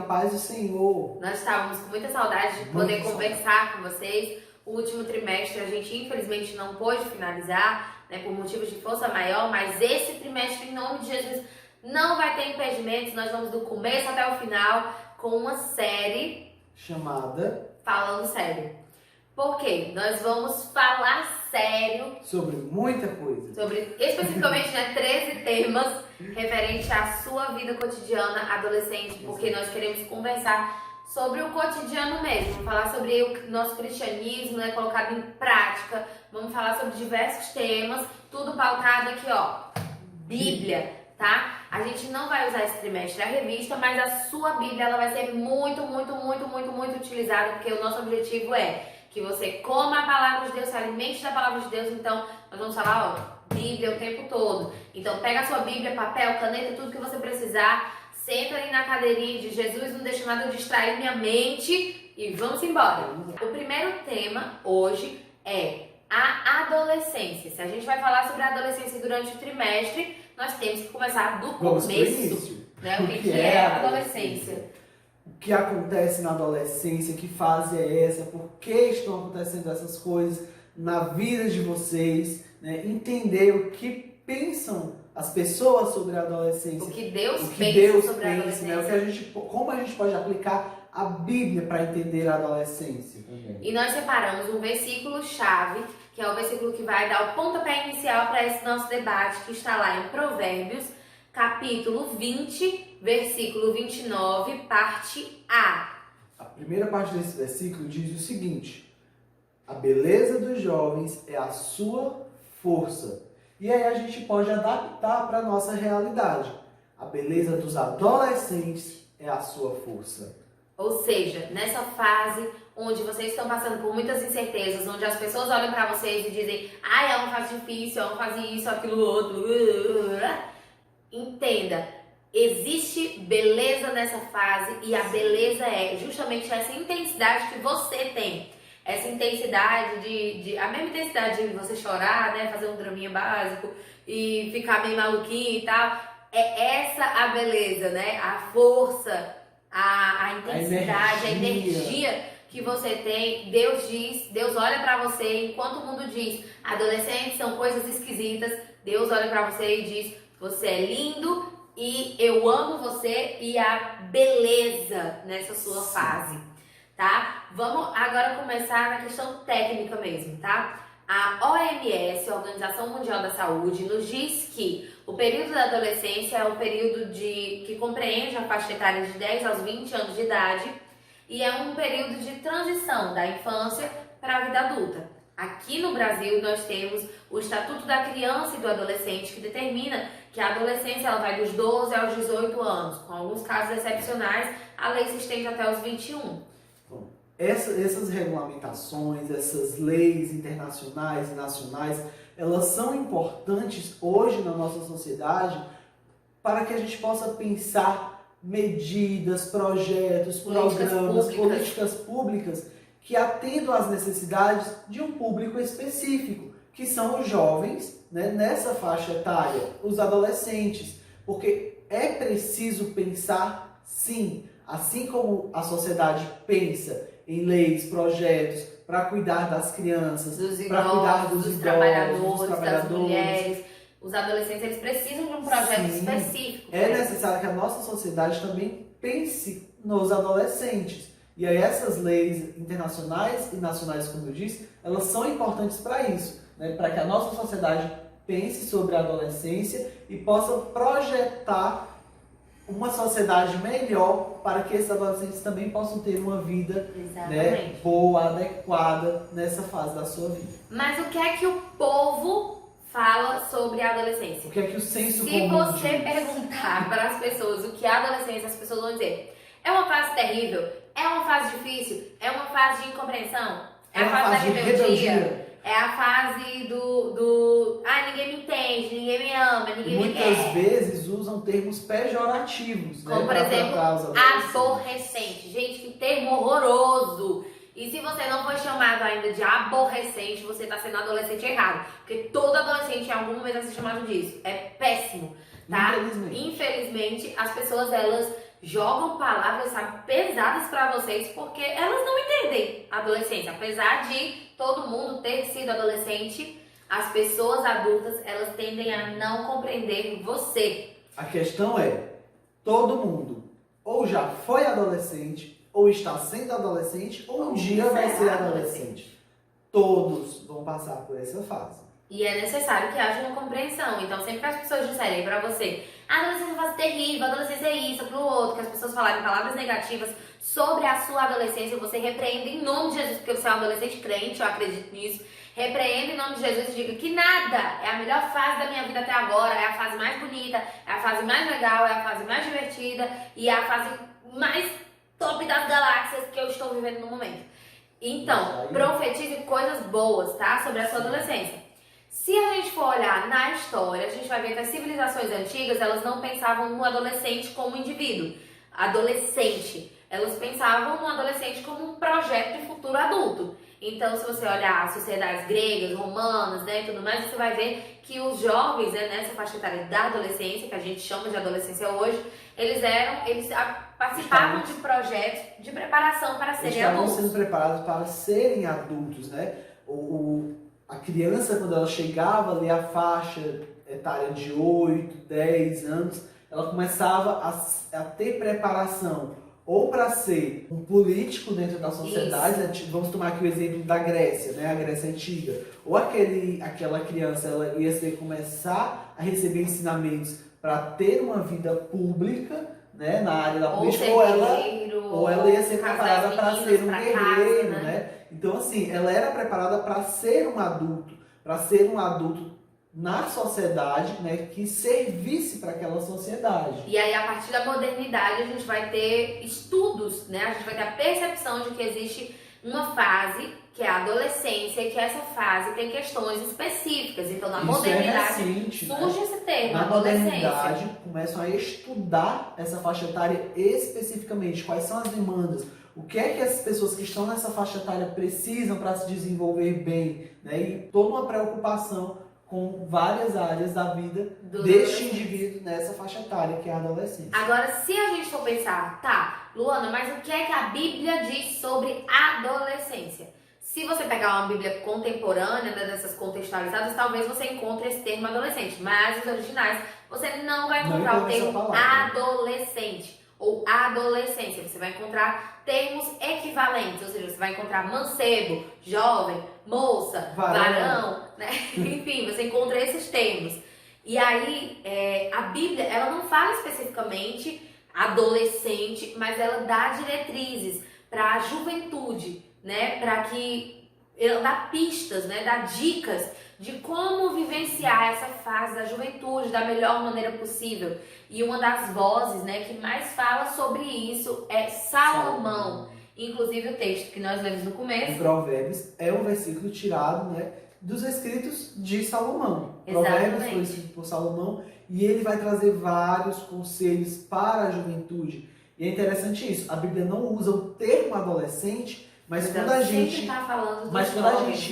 paz do Senhor. Nós estávamos com muita saudade de poder conversar com vocês. O último trimestre a gente infelizmente não pôde finalizar, né, por motivos de força maior, mas esse trimestre, em nome de Jesus, não vai ter impedimentos. Nós vamos do começo até o final com uma série chamada Falando Sério. Por quê? Nós vamos falar sério sobre muita coisa. Sobre, especificamente, né, 13 temas referente à sua vida cotidiana adolescente, porque nós queremos conversar sobre o cotidiano mesmo, falar sobre o nosso cristianismo, né, colocado em prática. Vamos falar sobre diversos temas, tudo pautado aqui, ó, Bíblia, tá? A gente não vai usar esse trimestre a revista, mas a sua Bíblia ela vai ser muito utilizada, porque o nosso objetivo é que você coma a palavra de Deus, se alimente da palavra de Deus. Então, nós vamos falar, ó, Bíblia o tempo todo. Então, pega a sua Bíblia, papel, caneta, tudo que você precisar. Senta ali na cadeirinha de Jesus, não deixa nada distrair minha mente e vamos embora. O primeiro tema hoje é a adolescência. Se a gente vai falar sobre a adolescência durante o trimestre, nós temos que começar do começo, né? O que é a adolescência? O que acontece na adolescência, que fase é essa, por que estão acontecendo essas coisas na vida de vocês, né? Entender o que pensam as pessoas sobre a adolescência, o que Deus pensa sobre a adolescência, né? Como a gente pode aplicar a Bíblia para entender a adolescência também. E nós separamos um versículo-chave, que é o versículo que vai dar o pontapé inicial para esse nosso debate, que está lá em Provérbios, capítulo 20, versículo 29, parte A. A primeira parte desse versículo diz o seguinte: a beleza dos jovens é a sua força. E aí a gente pode adaptar para a nossa realidade. A beleza dos adolescentes é a sua força. Ou seja, nessa fase onde vocês estão passando por muitas incertezas, onde as pessoas olham para vocês e dizem, é uma fase difícil, é uma fase isso, aquilo, outro. Entenda, existe beleza nessa fase e a beleza é justamente essa intensidade que você tem. Essa intensidade a mesma intensidade de você chorar, né, fazer um draminha básico e ficar meio maluquinho e tal, é essa a beleza, né, a força, a intensidade, a energia que você tem. Deus olha pra você, enquanto o mundo diz, adolescentes são coisas esquisitas, Deus olha pra você e diz, você é lindo e eu amo você e a beleza nessa sua fase. Tá? Vamos agora começar na questão técnica mesmo, tá? A OMS, a Organização Mundial da Saúde, nos diz que o período da adolescência é o período que compreende a faixa etária de 10 aos 20 anos de idade e é um período de transição da infância para a vida adulta. Aqui no Brasil nós temos o Estatuto da Criança e do Adolescente, que determina que a adolescência ela vai dos 12 aos 18 anos. Com alguns casos excepcionais, a lei se estende até os 21. Essas regulamentações, essas leis internacionais e nacionais, elas são importantes hoje na nossa sociedade para que a gente possa pensar medidas, projetos, programas, políticas públicas que atendam às necessidades de um público específico, que são os jovens, né, nessa faixa etária, os adolescentes, porque é preciso pensar, sim, assim como a sociedade pensa em leis, projetos para cuidar das crianças, para cuidar dos idosos, trabalhadores, das mulheres. Os adolescentes eles precisam de um projeto específico. É necessário que a nossa sociedade também pense nos adolescentes. E aí essas leis internacionais e nacionais, como eu disse, elas são importantes para isso, né? Para que a nossa sociedade pense sobre a adolescência e possa projetar uma sociedade melhor para que esses adolescentes também possam ter uma vida, né, boa, adequada nessa fase da sua vida. Mas o que é que o povo fala sobre a adolescência? O que é que o senso comum diz? Se você perguntar para as pessoas o que é a adolescência, as pessoas vão dizer, é uma fase terrível, é uma fase difícil, é uma fase de incompreensão, é a fase da rebeldia. É a fase do ninguém me entende, ninguém me ama, ninguém me quer. Muitas vezes usam termos pejorativos, como, né, por exemplo, aborrecente. Gente, que termo horroroso. E se você não foi chamado ainda de aborrecente, você está sendo adolescente errado. Porque todo adolescente em algum momento vai ser chamado disso. É péssimo, tá? Infelizmente, as pessoas, elas jogam palavras, sabe, pesadas pra vocês, porque elas não entendem a adolescência. Apesar de todo mundo ter sido adolescente, as pessoas adultas, elas tendem a não compreender você. A questão é, todo mundo ou já foi adolescente, ou está sendo adolescente, ou um dia vai ser adolescente. Todos vão passar por essa fase. E é necessário que haja uma compreensão. Então, sempre que as pessoas disserem pra você, a adolescência é uma fase terrível, a adolescência é isso, pro outro, que as pessoas falarem palavras negativas sobre a sua adolescência, você repreende em nome de Jesus, porque você é um adolescente crente, eu acredito nisso. Repreenda em nome de Jesus e diga que nada é a melhor fase da minha vida até agora, é a fase mais bonita, é a fase mais legal, é a fase mais divertida e é a fase mais top das galáxias que eu estou vivendo no momento. Então, profetize coisas boas, tá? Sobre a sua adolescência. Se a gente for olhar na história, a gente vai ver que as civilizações antigas, elas não pensavam no adolescente como indivíduo. Adolescente. Elas pensavam no adolescente como um projeto de futuro adulto. Então, se você olhar as sociedades gregas, romanas, né, e tudo mais, você vai ver que os jovens, né, nessa faixa etária da adolescência, que a gente chama de adolescência hoje, eles participavam de projetos de preparação para serem adultos. Estavam sendo preparados para serem adultos, né? A criança, quando ela chegava ali à faixa etária de 8, 10 anos, ela começava a ter preparação ou para ser um político dentro da sociedade, né? Vamos tomar aqui o exemplo da Grécia, né? A Grécia Antiga. Ou aquela criança ela ia começar a receber ensinamentos para ter uma vida pública, né? Na área da política, ou ela ia ser preparada para ser um guerreiro, né? Então, assim, ela era preparada para ser um adulto na sociedade, né, que servisse para aquela sociedade. E aí, a partir da modernidade, a gente vai ter estudos, né? A gente vai ter a percepção de que existe uma fase, que é a adolescência, e que essa fase tem questões específicas. Então, na modernidade, recente, surge esse termo, na adolescência. modernidade, começam a estudar essa faixa etária especificamente, quais são as demandas, o que é que as pessoas que estão nessa faixa etária precisam para se desenvolver bem, né? E toda uma preocupação com várias áreas da vida deste indivíduo nessa faixa etária, que é a adolescência. Agora, se a gente for pensar, tá, Luana, mas o que é que a Bíblia diz sobre adolescência? Se você pegar uma Bíblia contemporânea, né, dessas contextualizadas, talvez você encontre esse termo adolescente, mas os originais você não vai encontrar o termo adolescente ou adolescência. Você vai encontrar termos equivalentes, ou seja, você vai encontrar mancebo, jovem, moça, varão, né? Enfim, você encontra esses termos. E aí, a Bíblia, ela não fala especificamente adolescente, mas ela dá diretrizes para a juventude, né? Para que ela dá pistas, né? Dá dicas de como vivenciar essa fase da juventude da melhor maneira possível. E uma das vozes, né, que mais fala sobre isso é Salomão. Inclusive o texto que nós lemos no começo. Em Provérbios é um versículo tirado, né, dos escritos de Salomão. Exatamente. Provérbios foi escrito por Salomão e ele vai trazer vários conselhos para a juventude. E é interessante isso, a Bíblia não usa o termo adolescente, mas quando a gente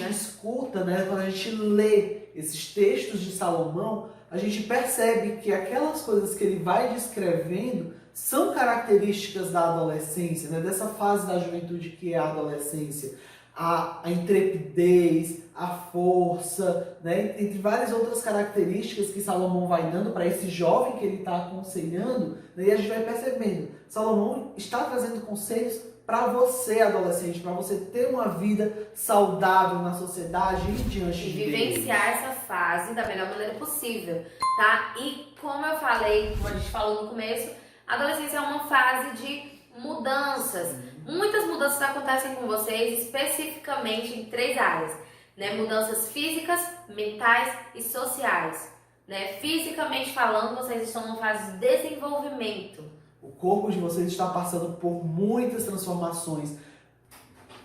escuta, né, quando a gente lê esses textos de Salomão, a gente percebe que aquelas coisas que ele vai descrevendo são características da adolescência, né, dessa fase da juventude que é a adolescência. A intrepidez, a força, né, entre várias outras características que Salomão vai dando para esse jovem que ele está aconselhando, né, e a gente vai percebendo, Salomão está trazendo conselhos para você, adolescente, para você ter uma vida saudável na sociedade e diante de Deus. Vivenciar essa fase da melhor maneira possível, tá? E como eu falei, como a gente falou no começo, a adolescência é uma fase de mudanças. Muitas mudanças acontecem com vocês, especificamente em 3 áreas, né? Mudanças físicas, mentais e sociais, né? Fisicamente falando, vocês estão numa fase de desenvolvimento. O corpo de vocês está passando por muitas transformações.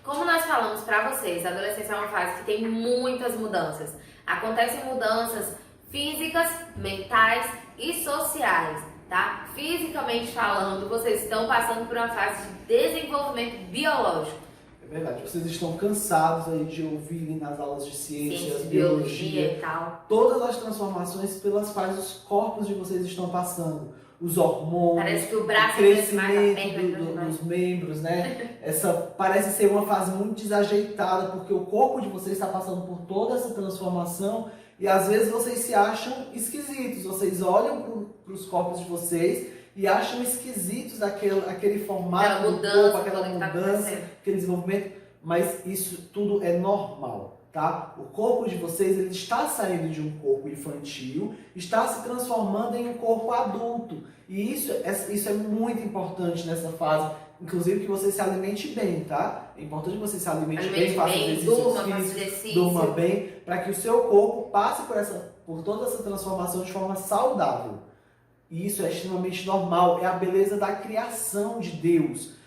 Como nós falamos para vocês, a adolescência é uma fase que tem muitas mudanças. Acontecem mudanças físicas, mentais e sociais, tá? Fisicamente falando, vocês estão passando por uma fase de desenvolvimento biológico. É verdade, vocês estão cansados aí de ouvirem nas aulas de ciências, biologia e tal. Todas as transformações pelas quais os corpos de vocês estão passando. os hormônios, Parece que o o braço cresce mais, a perna crescimento cresce mais. dos membros, né? Essa parece ser uma fase muito desajeitada, porque o corpo de vocês está passando por toda essa transformação e às vezes vocês se acham esquisitos. Vocês olham para os corpos de vocês e acham esquisitos aquele formato do corpo, aquela mudança, aquele desenvolvimento, mas isso tudo é normal. Tá? O corpo de vocês ele está saindo de um corpo infantil, está se transformando em um corpo adulto. E isso é muito importante nessa fase. Inclusive que você se alimente bem, tá? É importante que você se alimente bem, faça exercícios, durma bem, para que o seu corpo passe por toda essa transformação de forma saudável. E isso é extremamente normal, é a beleza da criação de Deus.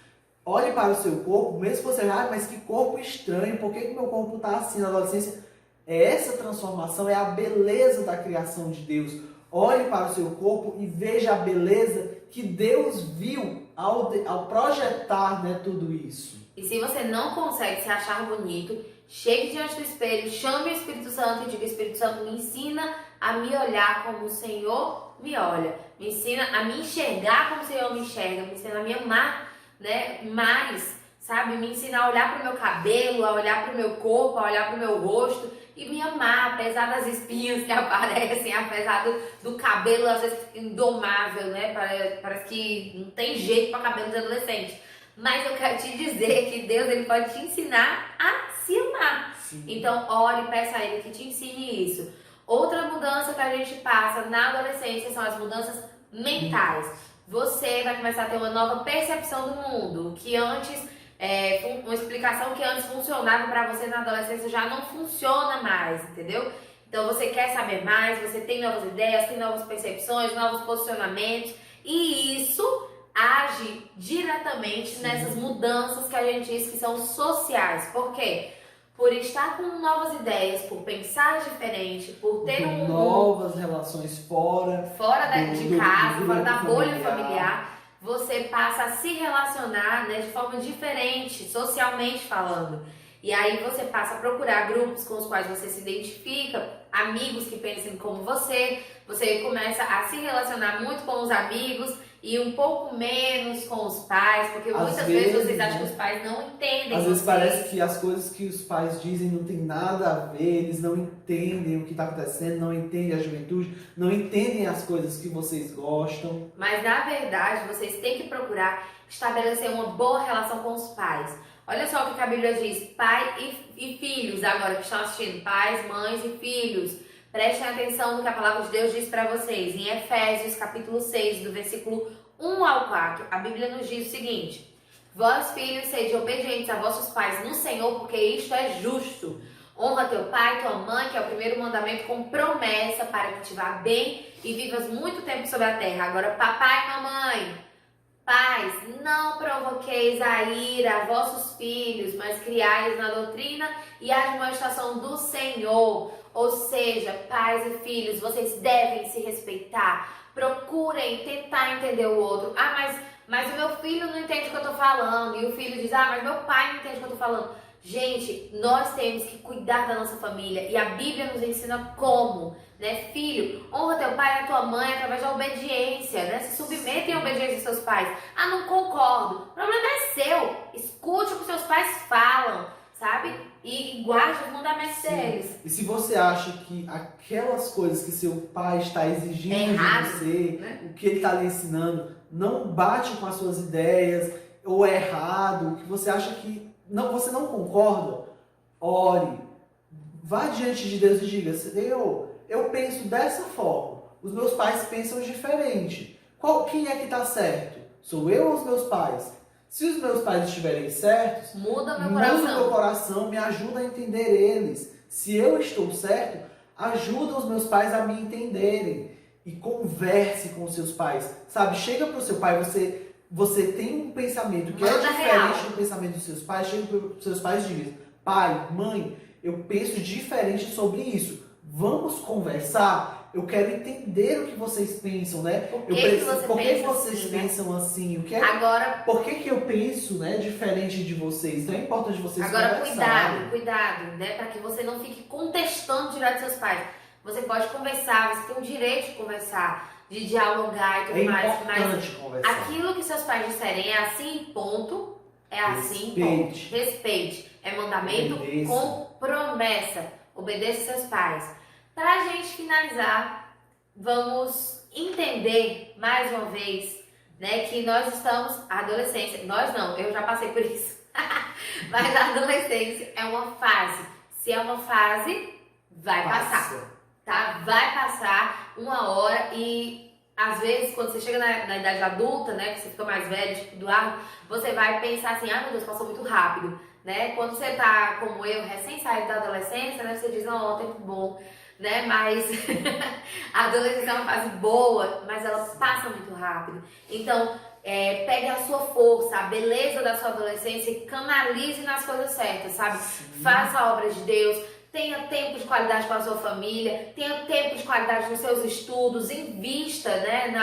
Olhe para o seu corpo, mesmo que você mas que corpo estranho, por que meu corpo está assim na adolescência? Essa transformação é a beleza da criação de Deus. Olhe para o seu corpo e veja a beleza que Deus viu ao projetar, né, tudo isso. E se você não consegue se achar bonito, chegue diante do espelho, chame o Espírito Santo e diga: Espírito Santo, me ensina a me olhar como o Senhor me olha. Me ensina a me enxergar como o Senhor me enxerga. Me ensina a me amar, né, mais, sabe? Me ensina a olhar para o meu cabelo, a olhar para o meu corpo, a olhar para o meu rosto e me amar, apesar das espinhas que aparecem, apesar do cabelo às vezes indomável, né? Parece que não tem jeito para cabelo de adolescente. Mas eu quero te dizer que Deus ele pode te ensinar a se amar. Sim. Então ore e peça a Ele que te ensine isso. Outra mudança que a gente passa na adolescência são as mudanças mentais. Você vai começar a ter uma nova percepção do mundo, que antes, uma explicação que antes funcionava para você na adolescência já não funciona mais, entendeu? Então você quer saber mais, você tem novas ideias, tem novas percepções, novos posicionamentos, e isso age diretamente nessas mudanças que a gente diz que são sociais. Por quê? Por estar com novas ideias, por pensar diferente, por ter novas relações fora de casa, fora da bolha familiar, você passa a se relacionar, né, de forma diferente, socialmente falando. E aí você passa a procurar grupos com os quais você se identifica, amigos que pensem como você começa a se relacionar muito com os amigos e um pouco menos com os pais, porque muitas vezes vocês acham que os pais não entendem. Às vezes parece que as coisas que os pais dizem não tem nada a ver, eles não entendem o que está acontecendo, não entendem a juventude, não entendem as coisas que vocês gostam. Mas na verdade vocês têm que procurar estabelecer uma boa relação com os pais. Olha só o que a Bíblia diz: pai e filhos, agora que estão assistindo, pais, mães e filhos. Prestem atenção no que a palavra de Deus diz para vocês. Em Efésios, capítulo 6, do versículo 1 ao 4, a Bíblia nos diz o seguinte: vós, filhos, sede obedientes a vossos pais no Senhor, porque isto é justo. Honra teu pai e tua mãe, que é o primeiro mandamento, com promessa para que te vá bem e vivas muito tempo sobre a terra. Agora, papai e mamãe, pais, não provoqueis a ira a vossos filhos, mas criai-os na doutrina e a admoestação do Senhor. Ou seja, pais e filhos, vocês devem se respeitar. Procurem tentar entender o outro. Mas o meu filho não entende o que eu tô falando. E o filho diz: mas meu pai não entende o que eu tô falando. Gente, nós temos que cuidar da nossa família. E a Bíblia nos ensina como, né? Filho, honra teu pai e a tua mãe através da obediência, né? Se submetem à obediência dos seus pais. Não concordo. O problema é seu. Escute o que seus pais falam, sabe? E guarde os mandamentos deles. E se você acha que aquelas coisas que seu pai está exigindo de você, né? O que ele está lhe ensinando, não bate com as suas ideias, ou é errado, o que você acha que você não concorda, ore. Vá diante de Deus e diga: eu penso dessa forma, os meus pais pensam diferente. Quem é que está certo? Sou eu ou os meus pais? Se os meus pais estiverem certos, muda meu coração, me ajuda a entender eles. Se eu estou certo, ajuda os meus pais a me entenderem. E converse com os seus pais. Sabe, chega para o seu pai, você tem um pensamento que é diferente do pensamento dos seus pais, chega para os seus pais e diz: pai, mãe, eu penso diferente sobre isso. Vamos conversar? Eu quero entender o que vocês pensam, né? Por que vocês pensam assim? Por que eu penso, né, diferente de vocês? Então é importante vocês conversarem. Agora, cuidado, né? Para que você não fique contestando direto seus pais. Você pode conversar, você tem o direito de conversar. de dialogar e tudo É mais. Mas importante conversar. aquilo que seus pais disserem é assim, ponto. É assim, ponto. Respeite. Respeite. É mandamento Obedeça. com promessa. Obedeça seus pais. Pra gente finalizar, vamos entender mais uma vez, né, que nós estamos, a adolescência, nós não, eu já passei por isso, mas a adolescência é uma fase. Se é uma fase, vai passar, tá? Vai passar uma hora e às vezes quando você chega na idade adulta, né, que você fica mais velho, tipo Eduardo, você vai pensar assim, ah meu Deus, passou muito rápido, né? Quando você tá como eu, recém saído da adolescência, né, você diz, não, tempo bom, né? Mas a adolescência é uma fase boa, mas ela passa muito rápido. Então, pegue a sua força, a beleza da sua adolescência e canalize nas coisas certas, sabe? Sim. Faça a obra de Deus, tenha tempo de qualidade com a sua família, tenha tempo de qualidade nos seus estudos, invista, né,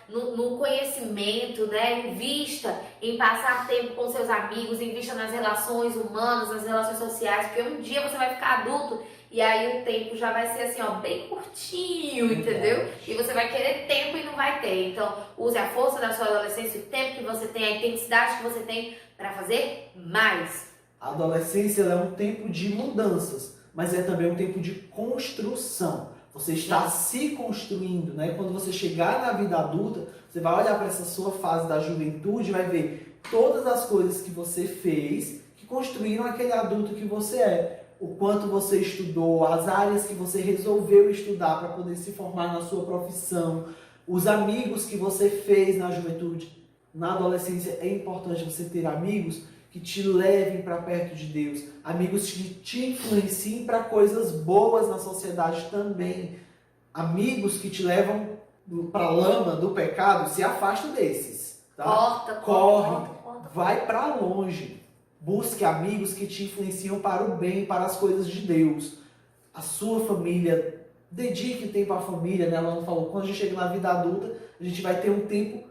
no conhecimento, né? Invista em passar tempo com seus amigos, invista nas relações humanas, nas relações sociais, porque um dia você vai ficar adulto e aí o tempo já vai ser assim, ó, bem curtinho, entendeu? E você vai querer tempo e não vai ter. Então, use a força da sua adolescência, o tempo que você tem, a intensidade que você tem para fazer mais. A adolescência ela é um tempo de mudanças, mas é também um tempo de construção. Você está se construindo, né? Quando você chegar na vida adulta, você vai olhar para essa sua fase da juventude e vai ver todas as coisas que você fez que construíram aquele adulto que você é. O quanto você estudou, as áreas que você resolveu estudar para poder se formar na sua profissão, os amigos que você fez na juventude. Na adolescência é importante você ter amigos que te levem para perto de Deus, amigos que te influenciem para coisas boas na sociedade também. Amigos que te levam para a lama do pecado, se afasta desses. Tá? Corre, vai para longe. Busque amigos que te influenciam para o bem, para as coisas de Deus. A sua família, dedique tempo à família, né? Ela falou, quando a gente chega na vida adulta, a gente vai ter um tempo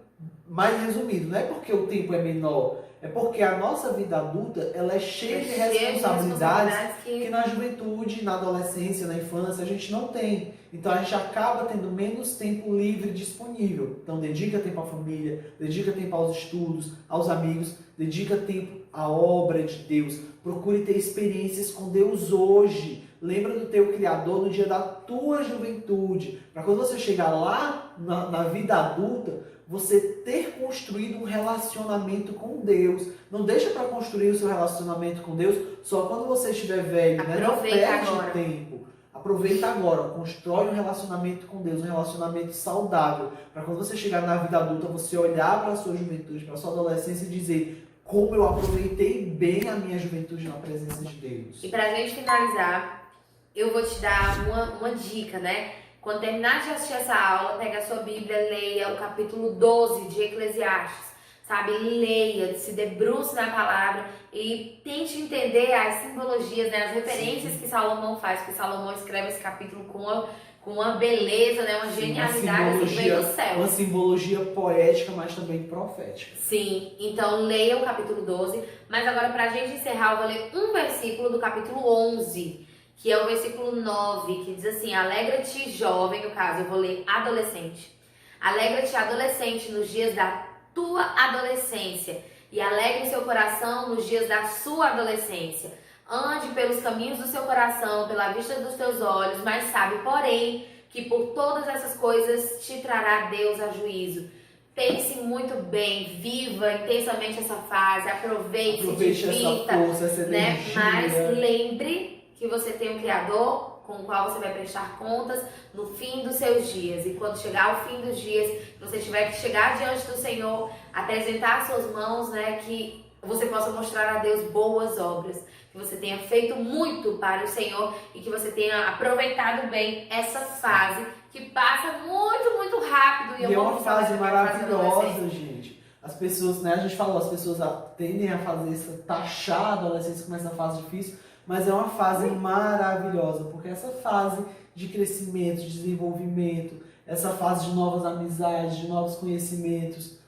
mais resumido. Não é porque o tempo é menor, é porque a nossa vida adulta ela é cheia de responsabilidades que na juventude, na adolescência, na infância, a gente não tem. Então a gente acaba tendo menos tempo livre disponível. Então dedica tempo à família, dedica tempo aos estudos, aos amigos, dedica tempo à obra de Deus. Procure ter experiências com Deus hoje. Lembra do teu Criador no dia da tua juventude. Para quando você chegar lá na vida adulta, você ter construído um relacionamento com Deus. Não deixa para construir o seu relacionamento com Deus só quando você estiver velho, né? Não perde tempo. Aproveita agora, constrói um relacionamento com Deus, um relacionamento saudável. Para quando você chegar na vida adulta, você olhar para a sua juventude, para a sua adolescência e dizer como eu aproveitei bem a minha juventude na presença de Deus. E para a gente finalizar, eu vou te dar uma dica, né? Quando terminar de assistir essa aula, pega a sua Bíblia, leia o capítulo 12 de Eclesiastes, sabe? Leia, se debruce na palavra e tente entender as simbologias, né? As referências que Salomão faz, porque Salomão escreve esse capítulo com uma beleza, né? Uma genialidade que vem do céu. Uma simbologia poética, mas também profética. Sim, então leia o capítulo 12, mas agora pra gente encerrar, eu vou ler um versículo do capítulo 11, que é o versículo 9, que diz assim, alegra-te jovem, no caso eu vou ler adolescente. Alegra-te adolescente nos dias da tua adolescência e alegre o seu coração nos dias da sua adolescência. Ande pelos caminhos do seu coração, pela vista dos teus olhos, mas sabe, porém, que por todas essas coisas te trará Deus a juízo. Pense muito bem, viva intensamente essa fase, aproveite se divirta, essa força, essa energia. Mas lembre que você tem um Criador com o qual você vai prestar contas no fim dos seus dias. E quando chegar ao fim dos dias, você tiver que chegar diante do Senhor, apresentar as suas mãos, né, que você possa mostrar a Deus boas obras, que você tenha feito muito para o Senhor e que você tenha aproveitado bem essa fase que passa muito, muito rápido. E é uma fase maravilhosa, gente. As pessoas, né, a gente falou, as pessoas tendem a fazer isso, taxar a adolescência como essa fase difícil, mas é uma fase maravilhosa, porque essa fase de crescimento, de desenvolvimento, essa fase de novas amizades, de novos conhecimentos,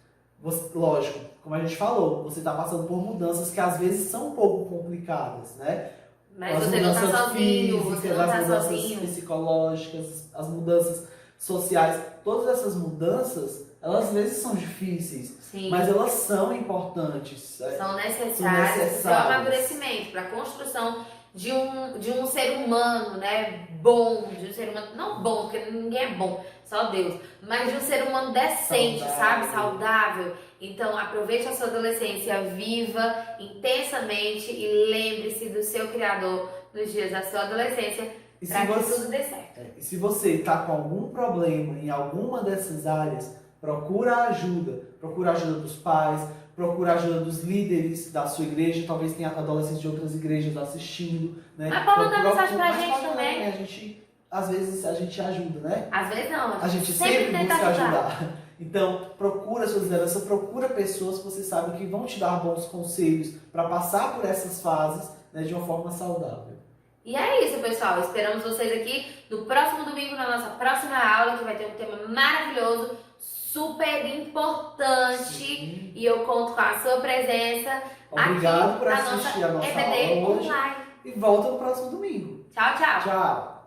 lógico, como a gente falou, você está passando por mudanças que às vezes são um pouco complicadas, né? Mas você não está sozinho, físicas, as mudanças psicológicas, as mudanças sociais, todas essas mudanças, elas às vezes são difíceis, Sim. mas elas são importantes. São necessárias para o seu amadurecimento, para a construção de um ser humano, né, bom, de um ser humano, não bom, porque ninguém é bom, só Deus, mas de um ser humano decente, sabe, saudável. Então aproveite a sua adolescência, viva intensamente e lembre-se do seu Criador nos dias da sua adolescência, para que tudo dê certo. E se você está com algum problema em alguma dessas áreas, procura ajuda dos pais, procura ajuda dos líderes da sua igreja, talvez tenha adolescentes de outras igrejas assistindo, né? Mas pode mandar mensagem pra gente também. A gente, às vezes a gente ajuda, né? Às vezes não, a gente sempre busca ajudar. Então, procura suas lideranças, procura pessoas que você sabe que vão te dar bons conselhos para passar por essas fases, né, de uma forma saudável. E é isso, pessoal. Esperamos vocês aqui no próximo domingo, na nossa próxima aula, que vai ter um tema maravilhoso, super importante. Sim. E eu conto com a sua presença. Obrigado aqui por assistir a nossa aula hoje. Online. E volta no próximo domingo. Tchau, tchau. Tchau.